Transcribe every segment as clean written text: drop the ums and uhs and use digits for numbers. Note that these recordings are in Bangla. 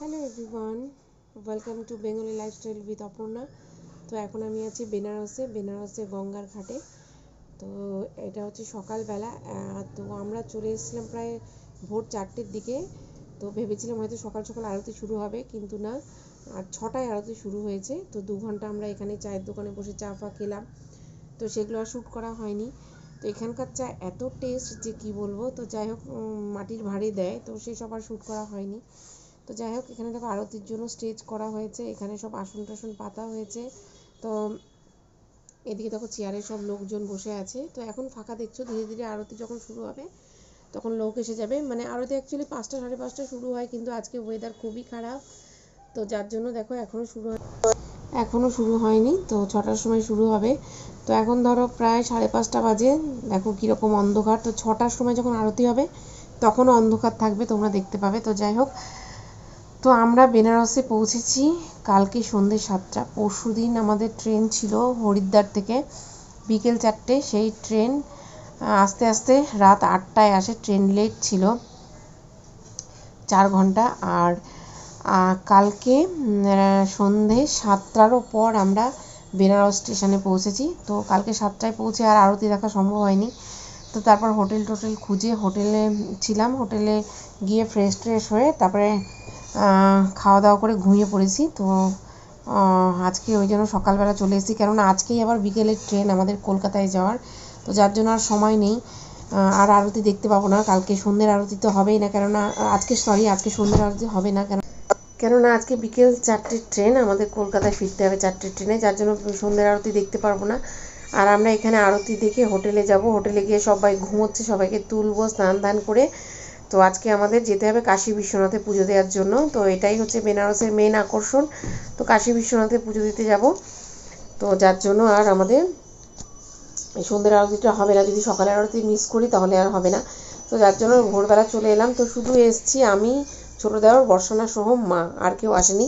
Hello everyone, welcome to Bengali lifestyle with Aparna. তো এখন আমি আছি বেনারসে গঙ্গার ঘাটে। তো এটা হচ্ছে সকালবেলা। তো আমরা চলে এসেছিলাম প্রায় ভোর 4টের দিকে। তো ভেবেছিলাম হয়তো সকাল সকাল আরতি শুরু হবে, কিন্তু না, আর 6টায় আরতি শুরু হয়েছে। তো 2 ঘন্টা আমরা এখানে চায়ের দোকানে বসে চা ফা খেলাম। তো সেগুলো আর শ্যুট করা হয়নি। তো এখানকার চা এত টেস্ট যে কি বলবো। তো যাই হোক, মাটির ভাঁড়ে দেয়, তো সেসব আর শ্যুট করা হয়নি। তো যাই হোক, এখানে দেখো আরতির জন্য স্টেজ করা হয়েছে, এখানে সব আসন টাসন পাতা হয়েছে। তো এদিকে দেখো চেয়ারে সব লোকজন বসে আছে। তো এখন ফাঁকা দেখছো, ধীরে ধীরে আরতি যখন শুরু হবে তখন লোক এসে যাবে। মানে আরতি অ্যাকচুয়ালি 5টা সাড়ে 5টা শুরু হয়, কিন্তু আজকে ওয়েদার খুবই খারাপ। তো যার জন্য দেখো এখনও শুরু হয়নি। তো 6টার সময় শুরু হবে। তো এখন ধরো প্রায় 5:30 বাজে। দেখো কীরকম অন্ধকার। তো 6টার সময় যখন আরতি হবে তখনও অন্ধকার থাকবে, তোমরা দেখতে পাবে। তো যাই হোক, তো আমরা বেনারসে পৌঁছেছি কালকে সন্ধ্যে 7টা। পরশু দিন আমাদের ট্রেন ছিল হরিদ্বার থেকে বিকেল 4টে। সেই ট্রেন আস্তে আস্তে রাত 8টায় আসে। ট্রেন লেট ছিল 4 ঘন্টা। আর কালকে সন্ধে 7টারও পর আমরা বেনারস স্টেশনে পৌঁছেছি। তো কালকে 7টায় পৌঁছে আর আরতি দেখা সম্ভব হয়নি। তো তারপর হোটেল খুঁজে হোটেলে ছিলাম। হোটেলে গিয়ে ফ্রেশ হয়ে তারপরে খাওয়া দাওয়া করে ঘুমিয়ে পড়েছি। তো আজকে ওই জন্য সকালবেলা চলে এসেছি, কেননা আজকেই আবার বিকেলের ট্রেন আমাদের কলকাতায় যাওয়ার। তো যার জন্য আর সময় নেই। আর আরতি দেখতে পাবো না। কালকে সন্ধ্যের আরতি তো হবেই না, কেননা আজকে সন্ধ্যের আরতি হবে না, কেননা আজকে বিকেল 4টের ট্রেন, আমাদের কলকাতায় ফিরতে হবে 4টের ট্রেনে। যার জন্য সন্ধ্যের আরতি দেখতে পারবো না। আর আমরা এখানে আরতি দেখে হোটেলে যাব। হোটেলে গিয়ে সবাই ঘুমোচ্ছে, সবাইকে তুলবো স্নান দান করে। তো আজকে আমাদের যেতে হবে কাশী বিশ্বনাথে পুজো দেওয়ার জন্য। তো এটাই হচ্ছে বেনারসের মেন আকর্ষণ। তো কাশী বিশ্বনাথে পুজো দিতে যাব। তো যার জন্য আর আমাদের সন্ধ্যের আরতিটা হবে না। যদি সকালের আরতি মিস করি তাহলে আর হবে না। তো যার জন্য ভোরবেলা চলে এলাম। তো শুধু এসছি আমি, ছোটো দেওর, বর্ষণা সহ মা, আর কেউ আসেনি।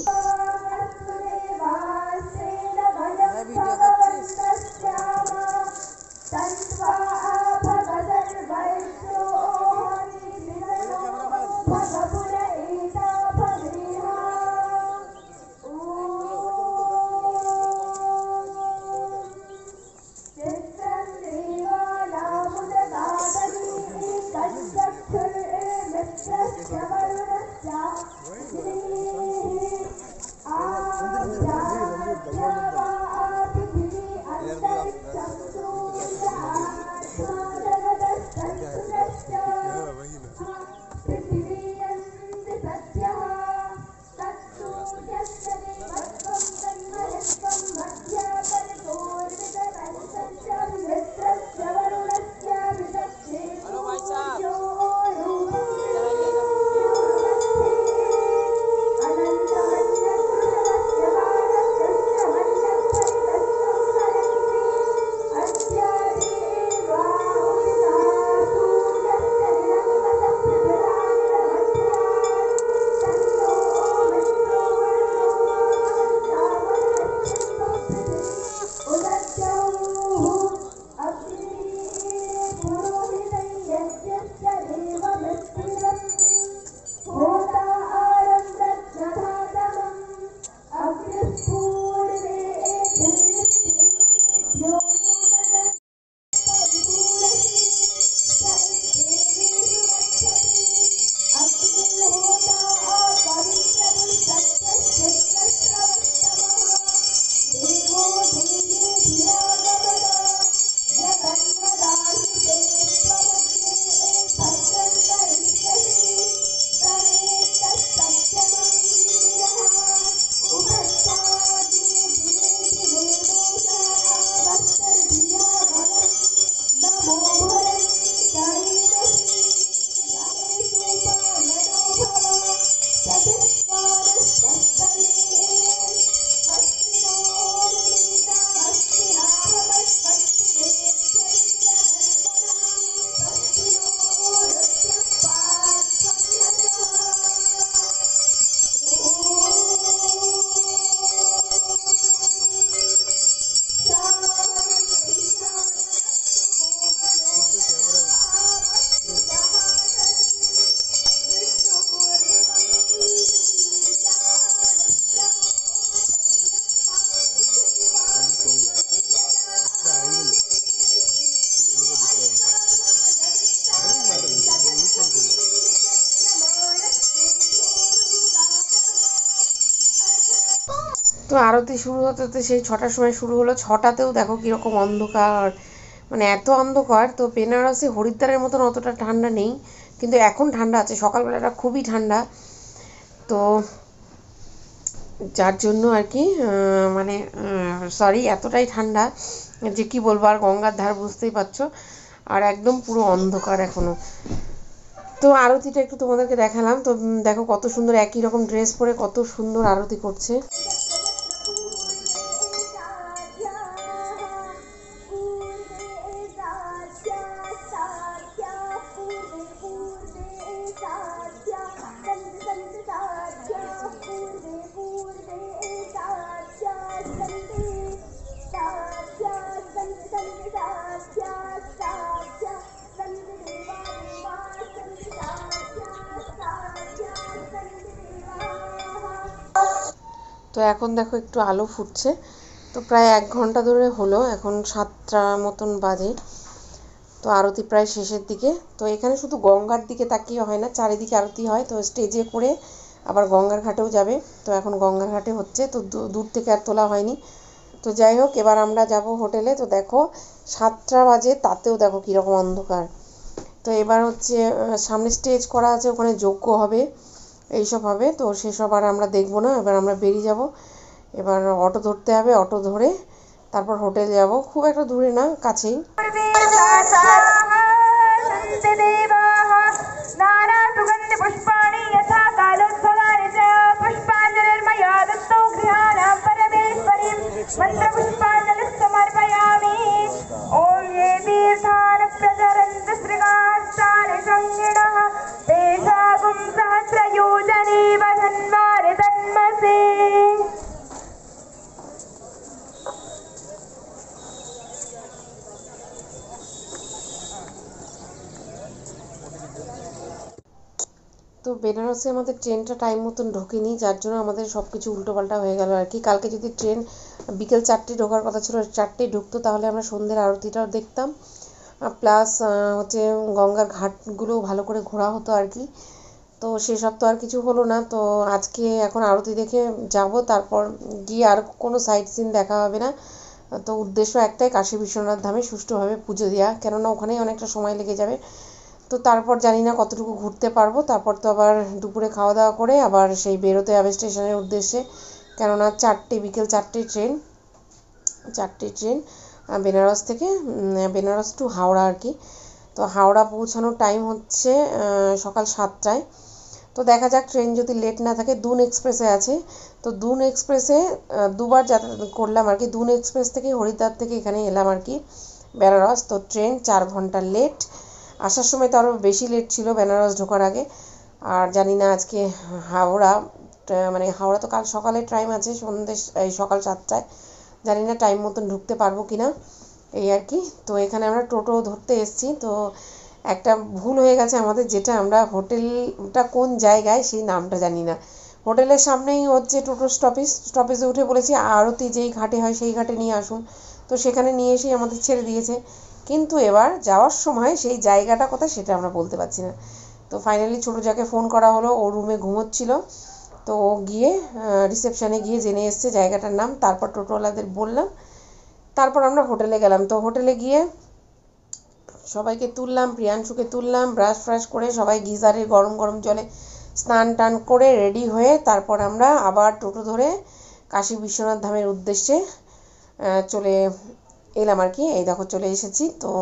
তো আরতি শুরু হতে হতে সেই 6টার সময় শুরু হলো। 6টাতেও দেখো কীরকম অন্ধকার, মানে এত অন্ধকার। তো বেনারসে হরিদ্বারের মতন অতটা ঠান্ডা নেই, কিন্তু এখন ঠান্ডা আছে, সকালবেলাটা খুবই ঠান্ডা। তো যার জন্য আর কি মানে সরি, এতটাই ঠান্ডা যে কি বলবো, আর গঙ্গার ধার বুঝতেই পারছো, আর একদম পুরো অন্ধকার এখনো। তো আরতিটা একটু তোমাদেরকে দেখালাম। তো দেখো কত সুন্দর, একই রকম ড্রেস পরে কত সুন্দর আরতি করছে। তো এখন দেখো একটু আলো ফুটছে। তো প্রায় 1 ঘন্টা ধরে হলো, এখন 7টা মতন বাজে। তো আরতি প্রায় শেষের দিকে। তো এখানে শুধু গঙ্গার দিকে তাকিয়ে হয় না, চারিদিকে আরতি হয়। তো স্টেজে করে আবার গঙ্গার ঘাটেও যাবে। তো এখন গঙ্গার ঘাটে হচ্ছে, তো দূর থেকে আর তোলা হয়নি। তো যাই হোক, এবার আমরা যাব হোটেলে। তো দেখো 7টা বাজে, তাতেও দেখো কীরকম অন্ধকার। তো এবার হচ্ছে সামনে স্টেজ করা আছে, ওখানে যজ্ঞ হবে, এইসব হবে। তো সেসব আর আমরা দেখবো না, এবার আমরা বেরিয়ে যাব। এবার অটো ধরতে হবে, অটো ধরে তারপর হোটেল যাব। খুব একটা দূরে না, কাছেই। তো বেনারসে আমাদের ট্রেনটা টাইম মতন ঢোকেনি, যার জন্য আমাদের সব কিছু উল্টোপাল্টা হয়ে গেল আর কি। কালকে যদি ট্রেন বিকেল 4টে ঢোকার কথা ছিল, 4টেই ঢুকতো, তাহলে আমরা সন্ধ্যের আরতিটাও দেখতাম, প্লাস হচ্ছে গঙ্গার ঘাটগুলোও ভালো করে ঘোরা হতো আর কি। তো সেসব তো আর কিছু হলো না। তো আজকে এখন আরতি দেখে যাব, তারপর গিয়ে আর কোনো সাইট সিন দেখা হবে না। তো উদ্দেশ্য একটাই, কাশী বিশ্বনাথ ধামে সুষ্ঠুভাবে পুজো দেওয়া, কেননা ওখানেই অনেকটা সময় লেগে যাবে। তো তারপর জানি না কতটুকু ঘুরতে পারবো। তারপর তো আবার দুপুরে খাওয়া দাওয়া করে আবার সেই বেরোতে হবে স্টেশনের উদ্দেশ্যে, কেননা বিকেল 4টে ট্রেন, 4টে ট্রেন বেনারস থেকে, বেনারস টু হাওড়া আর কি। তো হাওড়া পৌঁছানোর টাইম হচ্ছে সকাল 7টায়। তো দেখা যাক, ট্রেন যদি লেট না থাকে। দুন এক্সপ্রেসে আছে, তো দুন এক্সপ্রেসে দুবার যাতায়াত করলাম আর কি। দুন এক্সপ্রেস থেকে হরিদ্বার থেকে এখানে এলাম আর কি বেনারস। তো ট্রেন 4 ঘন্টা লেট, আসার সময় তো আরও বেশি লেট ছিল বেনারস ঢোকার আগে। আর জানি না আজকে হাওড়া, মানে হাওড়া তো কাল সকালে টাইম আছে, এই সকাল 7টায়, জানি না টাইম মতন ঢুকতে পারবো কি না, এই আর কি। তো এখানে আমরা টোটো ধরতে এসেছি। তো একটা ভুল হয়ে গেছে আমাদের, যেটা আমরা হোটেলটা কোন জায়গায় সেই নামটা জানি না। হোটেলের সামনেই হচ্ছে টোটো স্টপেজে উঠে বলেছি আরতি যেই ঘাটে হয় সেই ঘাটে নিয়ে আসুন। তো সেখানে নিয়ে এসেই আমাদের ছেড়ে দিয়েছে, কিন্তু এবার যাওয়ার সময় সেই জায়গাটা কোথায় সেটা আমরা বলতে পারছি না। তো ফাইনালি ছোটো যাকে ফোন করা হলো, ও রুমে ঘুমোচ্ছিল। তো ও গিয়ে রিসেপশানে গিয়ে জেনে এসছে জায়গাটার নাম। তারপর টোটোওয়ালাদের বললাম, তারপর আমরা হোটেলে গেলাম। তো হোটেলে গিয়ে সবাইকে তুললাম, প্রিয়াংশুকে তুললাম, ব্রাশ ফ্রাশ করে সবাই গিজারের গরম গরম জলে স্নান টান করে রেডি হয়ে তারপর আমরা আবার টোটো ধরে কাশী বিশ্বনাথ ধামের উদ্দেশ্যে চলে এলাম আর কি। এই দেখো চলে এসেছি। তো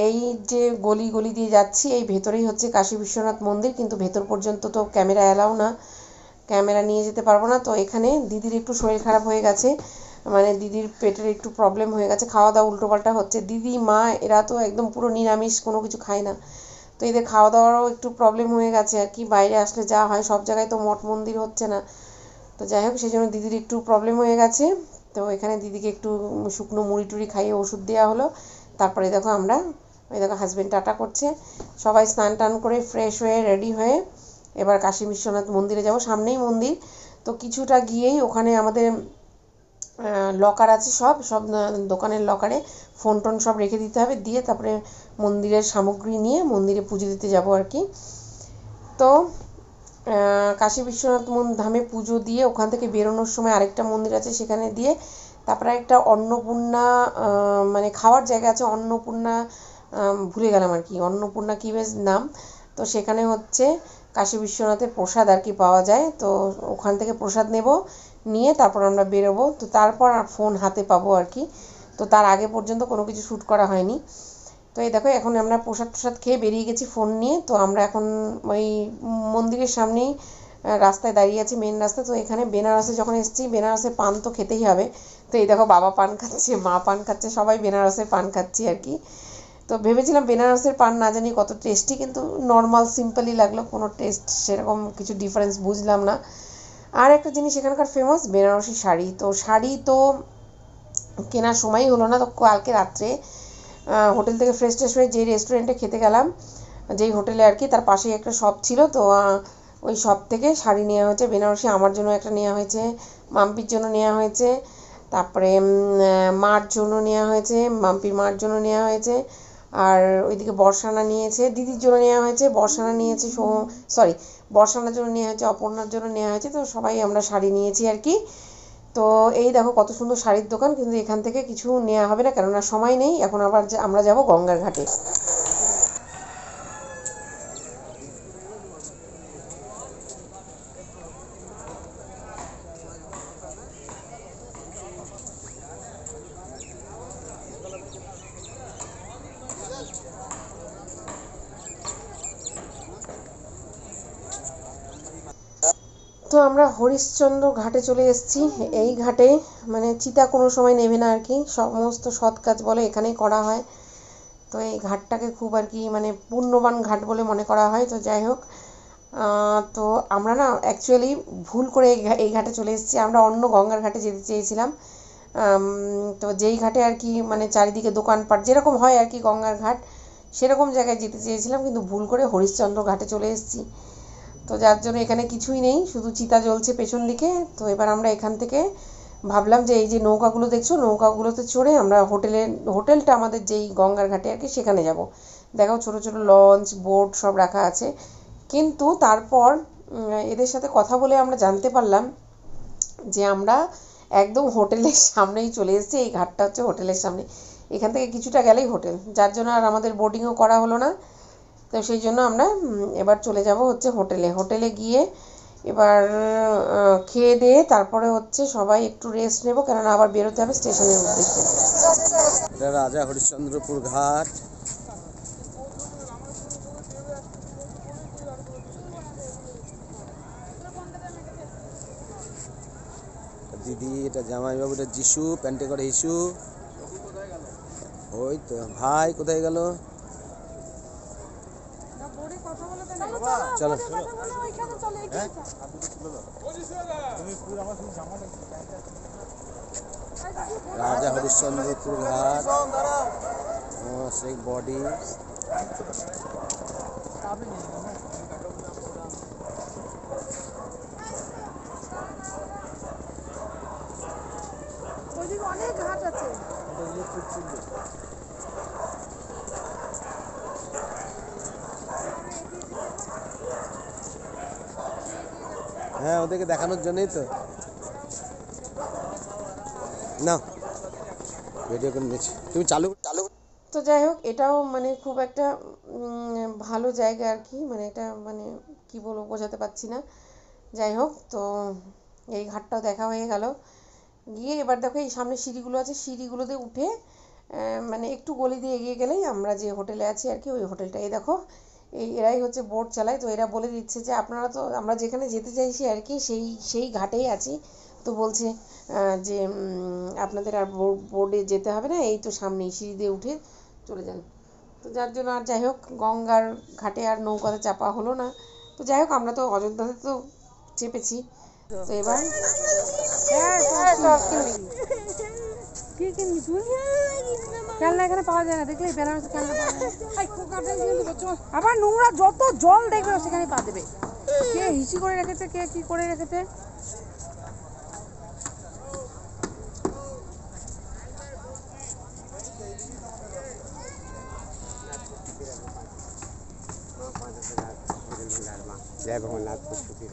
এই যে গলি গলি দিয়ে যাচ্ছি, এই ভেতরেই হচ্ছে কাশী বিশ্বনাথ মন্দির, কিন্তু ভেতর পর্যন্ত তো ক্যামেরা অ্যালাউ না, ক্যামেরা নিয়ে যেতে পারবো না। তো এখানে দিদির একটু শরীর খারাপ হয়ে গেছে, মানে দিদির পেটের একটু প্রবলেম হয়ে গেছে, খাওয়া দাওয়া উল্টোপাল্টা হচ্ছে। দিদি মা এরা তো একদম পুরো নিরামিষ, কোনো কিছু খায় না। তো এদের খাওয়া দাওয়ারও একটু প্রবলেম হয়ে গেছে আর কি। বাইরে আসলে যা হয়, সব জায়গায় তো মঠ মন্দির হচ্ছে না। তো যাই হোক, সেই জন্য দিদির একটু প্রবলেম হয়ে গেছে। তো এখানে দিদিকে একটু শুকনো মুড়ি টুড়ি খাইয়ে ওষুধ দেওয়া হলো। তারপরে দেখো আমরা, ওই দেখো হাজব্যান্ড টাটা করছে। সবাই স্নান টান করে ফ্রেশ হয়ে রেডি হয়ে এবার কাশী বিশ্বনাথ মন্দিরে যাব, সামনেই মন্দির। তো কিছুটা গিয়েই ওখানে আমাদের লকার আছে, সব সব দোকানের লকারে ফোন টোন সব রেখে দিতে হবে, দিয়ে তারপরে মন্দিরের সামগ্রী নিয়ে মন্দিরে পুজো দিতে যাব আর কি। তো কাশী বিশ্বনাথ ধামে পুজো দিয়ে ওখান থেকে বেরোনোর সময় আরেকটা মন্দির আছে সেখানে দিয়ে তারপরে একটা অন্নপূর্ণা মানে খাওয়ার জায়গা আছে অন্নপূর্ণা, ভুলে গেলাম আর কি অন্নপূর্ণা কী বেশ নাম। তো সেখানে হচ্ছে কাশী বিশ্বনাথের প্রসাদ আর কি পাওয়া যায়, তো ওখান থেকে প্রসাদ নেব, নিয়ে তারপর আমরা বেরোবো। তো তারপর আর ফোন হাতে পাবো আর কি। তো তার আগে পর্যন্ত কোনো কিছু শ্যুট করা হয়নি। তো এই দেখো এখন আমরা প্রসাদ টসাদ খেয়ে বেরিয়ে গেছি ফোন নিয়ে। তো আমরা এখন ওই মন্দিরের সামনেই রাস্তায় দাঁড়িয়ে আছি, মেন রাস্তায়। তো এখানে বেনারসে যখন এসেছি বেনারসের পান তো খেতেই হবে। তো এই দেখো বাবা পান খাচ্ছে, মা পান খাচ্ছে, সবাই বেনারসের পান খাচ্ছি আর কি। তো ভেবেছিলাম বেনারসের পান না জানি কত টেস্টি, কিন্তু নর্মাল সিম্পলই লাগলো, কোনো টেস্ট সেরকম কিছু ডিফারেন্স বুঝলাম না। আর একটা জিনিস এখানকার ফেমাস বেনারসি শাড়ি। তো শাড়ি তো কেনার সময়ই হলো না। তো কালকে রাত্রে হোটেল থেকে ফ্রেশ ট্রেশ হয়ে যেই রেস্টুরেন্টে খেতে গেলাম, যেই হোটেলে আর কি, তার পাশেই একটা শপ ছিল। তো ওই শপ থেকে শাড়ি নেওয়া হয়েছে বেনারসি, আমার জন্য একটা নেওয়া হয়েছে, মাম্পির জন্য নেওয়া হয়েছে, তারপরে মার জন্য নেওয়া হয়েছে, মাম্পির মার জন্য নেওয়া হয়েছে, আর ওইদিকে বর্ষানা নিয়েছে, দিদির জন্য নেওয়া হয়েছে, বর্ষানা নিয়েছে, সরি বর্ষানার জন্য নেওয়া হয়েছে, অপর্ণার জন্য নেওয়া হয়েছে। তো সবাই আমরা শাড়ি নিয়েছি আর কি। তো এই দেখো কত সুন্দর শাড়ির দোকান, কিন্তু এখান থেকে কিছু নেওয়া হবে না কেননা সময় নেই। এখন আবার আমরা যাব গঙ্গার ঘাটে। তো আমরা হরিশ্চন্দ্র ঘাটে চলে এসেছি। এই ঘাটে মানে চিতা কোনো সময় নেবে না আর কি, সমস্ত সৎ কাজ বলে এখানেই করা হয়। তো এই ঘাটটাকে খুব আর কি মানে পুণ্যবান ঘাট বলে মনে করা হয়। তো যাই হোক, তো আমরা না অ্যাকচুয়ালি ভুল করে এই ঘাটে চলে এসেছি। আমরা অন্য গঙ্গার ঘাটে যেতে চেয়েছিলাম। তো যেই ঘাটে আর কি মানে চারিদিকে দোকানপাট যেরকম হয় আর কি গঙ্গার ঘাট, সেরকম জায়গায় যেতে চেয়েছিলাম, কিন্তু ভুল করে হরিশ্চন্দ্র ঘাটে চলে এসেছি। তো যার জন্য এখানে কিছুই নেই, শুধু চিতা জ্বলছে পেছন দিকে। তো এবার আমরা এখান থেকে ভাবলাম যে এই যে নৌকাগুলো দেখছো, নৌকাগুলোতে চড়ে আমরা হোটেলটা আমাদের যেই গঙ্গার ঘাটে আর কি সেখানে যাব। দেখাও ছোট ছোট লঞ্চ বোট সব রাখা আছে। কিন্তু তারপর এদের সাথে কথা বলে আমরা জানতে পারলাম যে আমরা একদম হোটেলের সামনেই চলে এসেছি। এই ঘাটটা হচ্ছে হোটেলের সামনে, এখান থেকে কিছুটা গেলেই হোটেল, যার জন্য আর আমাদের বোটিংও করা হলো না। তো সেই জন্য আমরা এবার চলে যাব হচ্ছে হোটেলে গিয়ে এবার খেয়ে দিয়ে তারপরে হচ্ছে সবাই একটু রেস্ট নেব, কেননা আবার বেরোতে হবে স্টেশনের উদ্দেশ্যে। এটা রাজা হরিশ্চন্দ্রপুর ঘাট। দিদি এটা জামাইবাবু, এটা যিশু, প্যান্টে করে ইস্যু। ওই তো ভাই কোথায় গেল? চলো রাজা হরিশ্চন্দ্রপুর ঘাট, সেই বডি। অনেক ঘাট আছে। হ্যাঁ ওদেরকে দেখানোর জন্যই তো না ভিডিও করে নিচ্ছি, তুমি চালু চালু। তো যাই হোক, এটাও মানে খুব একটা ভালো জায়গা আর কি, মানে এটা মানে কি বলবো বোঝাতে পারছি না। যাই হোক, তো এই ঘাটটাও দেখা হয়ে গেল। গিয়ে এবার দেখো এই সামনে সিঁড়িগুলো আছে, সিঁড়িগুলোতে উঠে মানে একটু গলি দিয়ে এগিয়ে গেলেই আমরা যে হোটেলে আছি আর কি, ওই হোটেলটা। এই দেখো এরাই হচ্ছে বোট চালায়। তো এরা বলে দিচ্ছে যে আপনারা তো আমরা যেখানে যেতে চাইছি আর কি সেই ঘাটেই আছি। তো বলছে যে আপনাদের আর বোর্ডে যেতে হবে না, এই তো সামনেই সিঁড়ি দিয়ে উঠে চলে যান। তো যার জন্য আর যাই হোক গঙ্গার ঘাটে আর নৌকাতে চাপা হলো না। তো যাই হোক আমরা তো অযোধ্যাতে তো চেপেছি। তো এবার কি কিনবি তুই? খেলনা এখানে পাওয়া যায় না, দেখলে বেনারসে খেলনা পাওয়া যায় না। আবার নোংরা যত জল দেখবে সেখানে পা দেবে। কে হিসি করে রেখেছে, কে কি করে রেখেছে। जय भगवान पुष्पति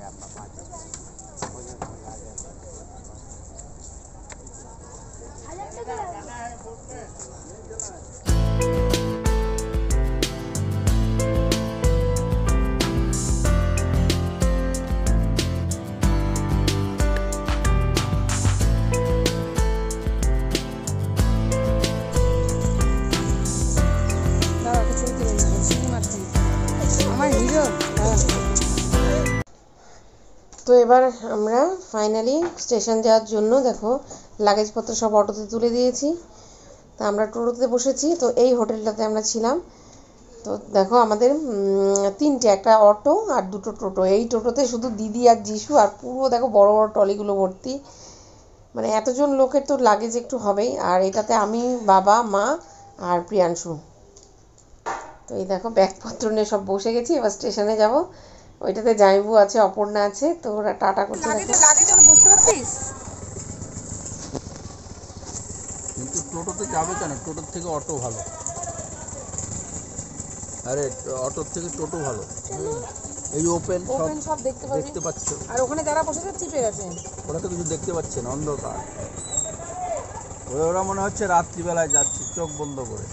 আমার হিরো। তো এবার আমরা ফাইনালি স্টেশন যাওয়ার জন্য দেখো লাগেজপত্র সব অটোতে তুলে দিয়েছি। তা আমরা টোটোতে বসেছি। তো এই হোটেলটাতে আমরা ছিলাম। তো দেখো আমাদের তিনটে, একটা অটো আর দুটো টোটো। এই টোটোতে শুধু দিদি আর যিশু, আর পুরো দেখো বড় বড় ট্রলিগুলো ভর্তি। মানে এতজন লোকের তো লাগেজ একটু হবেই। আর এটাতে আমি, বাবা, মা আর প্রিয়াংশু। তো এই দেখো ব্যাগপত্র নিয়ে সব বসে গেছি। এবার স্টেশনে যাব। ওইটাতে জামাইবু আছে, অপর্ণা আছে। তো ওরা টাটা করছে। বুঝতে পারছিস? কিন্তু টোটোতে যাবে কেন? টোটোর থেকে অটো ভালো। আরে অটোর থেকে টোটো ভালো। এই ওপেন সব দেখতে পারবি। দেখতে পাচ্ছ? আর ওখানে যারা বসেছে চিপে গেছে। ওরা তো কিছু দেখতে পাচ্ছে না, অন্ধকার। ওরা মনে হচ্ছে রাত্রিবেলায় যাচ্ছে চোখ বন্ধ করে।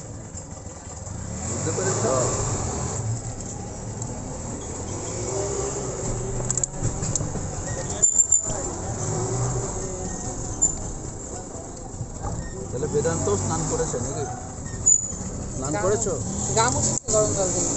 বুঝতে পেরেছ? তাহলে বেদান্ত স্নান করেছে নাকি? স্নান করেছো? গা মুছছে গরম জল দিয়ে।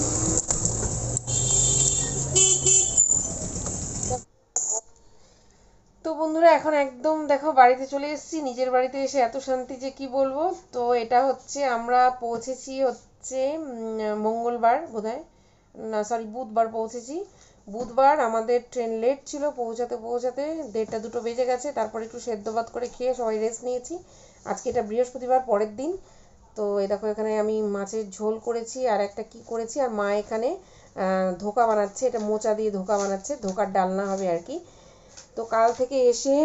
তো বন্ধুরা এখন একদম দেখো বাড়িতে চলে এসেছি। নিজের বাড়িতে এসে এত শান্তি যে কি বলবো। তো এটা হচ্ছে আমরা পৌঁছেছি হচ্ছে মঙ্গলবার বোধহয়, না সরি বুধবার পৌঁছেছি। বুধবার আমাদের ট্রেন লেট ছিল, পৌঁছাতে 1:30 2 বেজে গেছে। তারপরে একটু সেদ্ধ ভাত করে খেয়ে সবাই রেস্ট নিয়েছি। আজকে এটা বৃহস্পতিবার, পরের দিন। তো এই দেখো এখানে আমি মাছের ঝোল করেছি আর একটা কি করেছি। আর মা এখানে ধোকা বানাচ্ছে, এটা মোচা দিয়ে ধোকা বানাচ্ছে, ধোকার ডালনা হবে আর কি। তো কাল থেকে এসে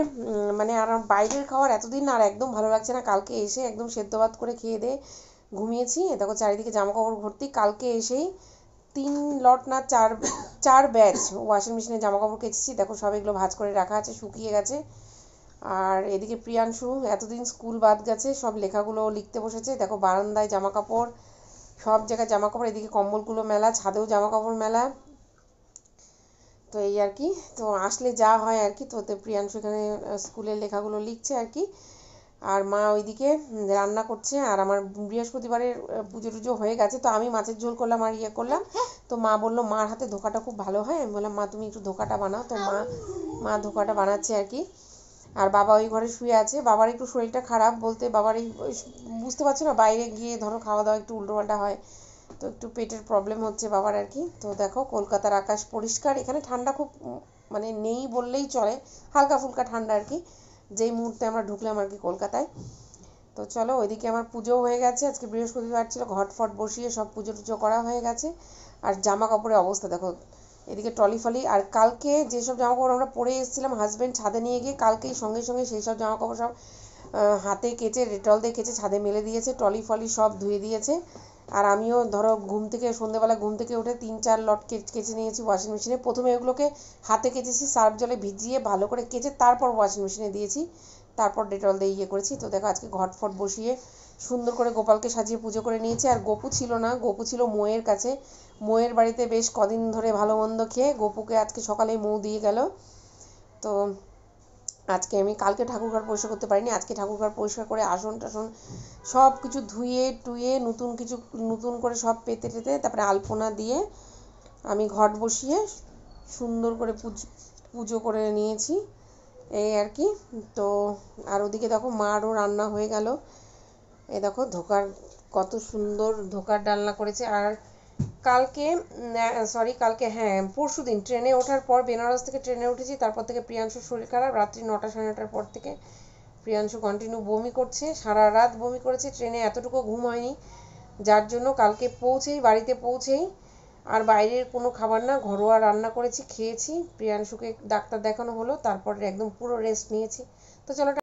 মানে আর বাইরের খাবার এতদিন আর একদম ভালো লাগছে না। কালকে এসে একদম সেদ্ধ ভাত করে খেয়ে দিয়ে ঘুমিয়েছি। দেখো চারিদিকে জামা কাপড় ভর্তি। কালকে এসেই 3 লট না 4 ব্যাচ ওয়াশিং মেশিনে জামা কাপড় কেচেছি। দেখো সব এগুলো ভাঁজ করে রাখা আছে, শুকিয়ে গেছে। আর এদিকে প্রিয়াংশু এতদিন স্কুল বাদ গেছে, সব লেখাগুলো লিখতে বসেছে। দেখো বারান্দায় জামা কাপড়, সব জায়গায় জামা কাপড়। এদিকে কম্বলগুলো মেলা, ছাদেও জামা কাপড় মেলা। তো এই আর কি। তো আসলে যা হয় আর কি। তো প্রিয়াংশু এখানে স্কুলের লেখাগুলো লিখছে আর কি। আর মা ওইদিকে রান্না করছে। আর আমার বৃহস্পতিবারের পুজো টুজো হয়ে গেছে। তো আমি মাছের ঝোল করলাম আর ইয়ে করলাম। তো মা বললো মার হাতে ধোকাটা খুব ভালো হয়। আমি বললাম মা তুমি একটু ধোকাটা বানাও। তো মা ধোকাটা বানাচ্ছে আর কি। আর বাবা ওই ঘরে শুয়ে আছে। বাবার একটু শরীরটা খারাপ, বলতে বাবার এই বুঝতে পারছো না, বাইরে গিয়ে ধরো খাওয়া দাওয়া একটু উল্টোপাল্টা হয়। তো একটু পেটের প্রবলেম হচ্ছে বাবার আর কি। তো দেখো কলকাতার আকাশ পরিষ্কার। এখানে ঠান্ডা খুব মানে নেই বললেই চলে, হালকা ফুলকা ঠান্ডা আর কি, যেই মুহূর্তে আমরা ঢুকলাম আর কি কলকাতায়। তো চলো ওইদিকে আমার পুজো হয়ে গেছে। আজকে বৃহস্পতিবার ছিল, ঘট ফট বসিয়ে সব পুজো টুজো করা হয়ে গেছে। আর জামা কাপড়ের অবস্থা দেখো, এদিকে ট্রলি ফলি। আর কালকে যেসব জামা কাপড় আমরা পরে এসেছিলাম হাজব্যান্ড ছাদে নিয়ে গিয়ে, কালকেই সঙ্গে সঙ্গে সেই সব জামা কাপড় সব হাতে কেচে ডেটল দিয়ে কেচে ছাদে মেলে দিয়েছে। ট্রলি ফলি সব ধুয়ে দিয়েছে। আর আমিও ধরো সন্ধ্যেবেলা ঘুম থেকে উঠে 3-4 লট কেচে নিয়েছি ওয়াশিং মেশিনে। প্রথমে এগুলোকে হাতে কেচেছি, সার্ফ জলে ভিজিয়ে ভালো করে কেচে তারপর ওয়াশিং মেশিনে দিয়েছি, তারপর ডেটল দিয়ে ইয়ে করেছি। তো দেখো আজকে ঘট ফট বসিয়ে সুন্দর করে গোপালকে সাজিয়ে পুজো করে নিয়েছি। আর গপু ছিল না, গপু ছিল মোয়ের কাছে। মোয়ের বাড়িতে বেশ কদিন ধরে ভালো মন্দ খেয়ে গপুকে আজকে সকালেই মৌ দিয়ে গেল। তো আজকে আমি কালকে ঠাকুরঘর পরিষ্কার করতে পারিনি। আজকে ঠাকুরঘর পরিষ্কার করে আসন টাসন সব কিছু ধুয়ে টুয়ে নতুন করে সব পেতে টেতে তারপরে আলপনা দিয়ে আমি ঘট বসিয়ে সুন্দর করে পুজো করে নিয়েছি, এই আর কি। তো আর ওদিকে দেখো মারও রান্না হয়ে গেল। এই দেখো কত সুন্দর ধোকার ডালনা করেছে। আর কালকে হ্যাঁ পরশুদিন ট্রেনে ওঠার পর, বেনারস থেকে ট্রেনে উঠেছি, তারপর থেকে প্রিয়াংশুর শরীর খারাপ। রাত্রি 9টা 9:30টার পর থেকে প্রিয়াংশু কন্টিনিউ বমি করছে, সারা রাত বমি করেছে। ট্রেনে এতটুকু ঘুম হয়নি, যার জন্য কালকে বাড়িতে পৌঁছেই আর বাইরের কোনো খাবার না, ঘরোয়া রান্না করেছি, খেয়েছি। প্রিয়াংশুকে ডাক্তার দেখানো হলো, তারপর একদম পুরো রেস্ট নিয়েছি। তো চলো।